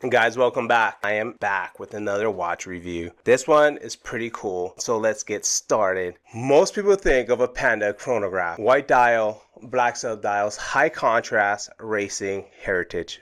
And guys, welcome back. I am back with another watch review. This one is pretty cool, so let's get started. Most people think of a Panda chronograph. White dial, black sub dials, high contrast, racing, heritage.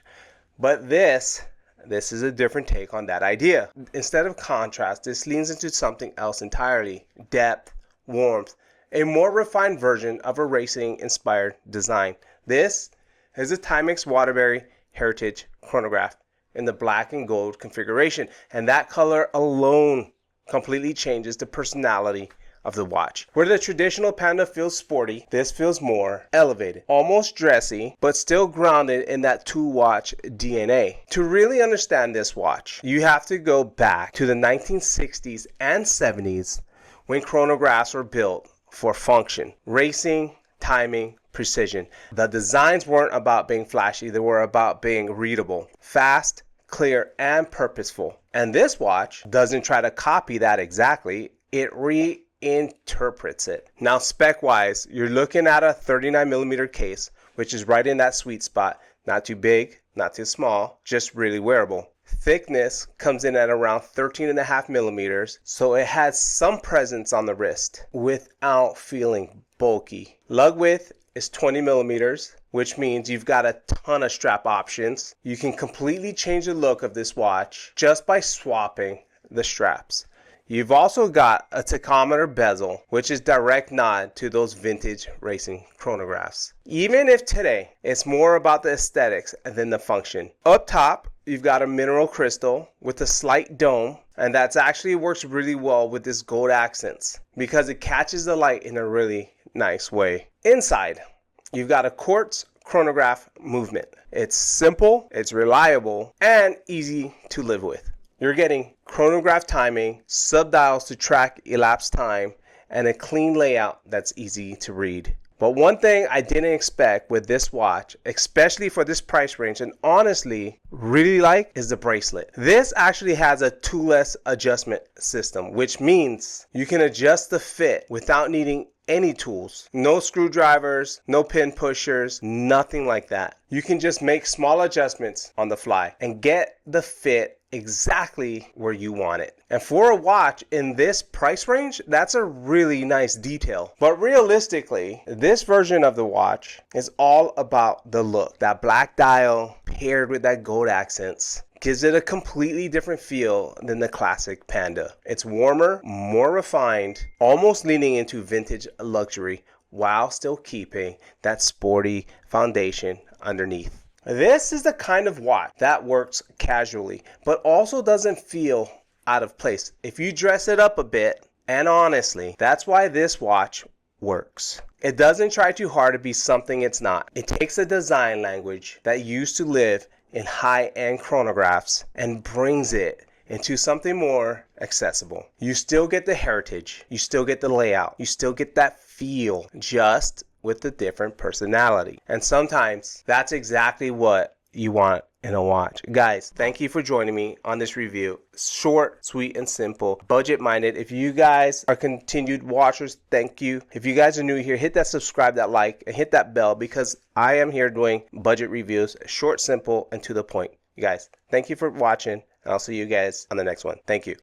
But this is a different take on that idea. Instead of contrast, this leans into something else entirely. Depth, warmth, a more refined version of a racing-inspired design. This is a Timex Waterbury Heritage Chronograph in the black and gold configuration, and that color alone completely changes the personality of the watch. Where the traditional Panda feels sporty, this feels more elevated, almost dressy, but still grounded in that tool watch DNA. To really understand this watch, you have to go back to the 1960s and 70s when chronographs were built for function, racing, timing, precision. The designs weren't about being flashy, they were about being readable, fast, clear, and purposeful. And this watch doesn't try to copy that exactly, it reinterprets it. Now spec wise, you're looking at a 39mm case, which is right in that sweet spot. Not too big, not too small, just really wearable. Thickness comes in at around 13.5mm, so it has some presence on the wrist without feeling bulky. Lug width is 20mm, which means you've got a ton of strap options. You can completely change the look of this watch just by swapping the straps. You've also got a tachometer bezel, which is direct nod to those vintage racing chronographs. Even if today it's more about the aesthetics than the function. Up top, you've got a mineral crystal with a slight dome, and that's actually works really well with this gold accents because it catches the light in a really nice way. Inside, you've got a quartz chronograph movement. It's simple, it's reliable, and easy to live with. You're getting chronograph timing, sub-dials to track elapsed time, and a clean layout that's easy to read. But one thing I didn't expect with this watch, especially for this price range, and honestly really like, is the bracelet. This actually has a toolless adjustment system, which means you can adjust the fit without needing any tools. No screwdrivers, no pin pushers, nothing like that. You can just make small adjustments on the fly and get the fit exactly where you want it. And for a watch in this price range, that's a really nice detail. But realistically, this version of the watch is all about the look. That black dial paired with that gold accents gives it a completely different feel than the classic Panda. It's warmer, more refined, almost leaning into vintage luxury while still keeping that sporty foundation underneath. This is the kind of watch that works casually, but also doesn't feel out of place if you dress it up a bit. And honestly, that's why this watch works. It doesn't try too hard to be something it's not. It takes a design language that used to live in high-end chronographs and brings it into something more accessible. You still get the heritage, you still get the layout, you still get that feel, just with a different personality. And sometimes that's exactly what you want in a watch. Guys, thank you for joining me on this review. Short, sweet, and simple, budget minded. If you guys are continued watchers, thank you. If you guys are new here, hit that subscribe, that like, and hit that bell because I am here doing budget reviews, short, simple, and to the point. You guys, thank you for watching, and I'll see you guys on the next one. Thank you.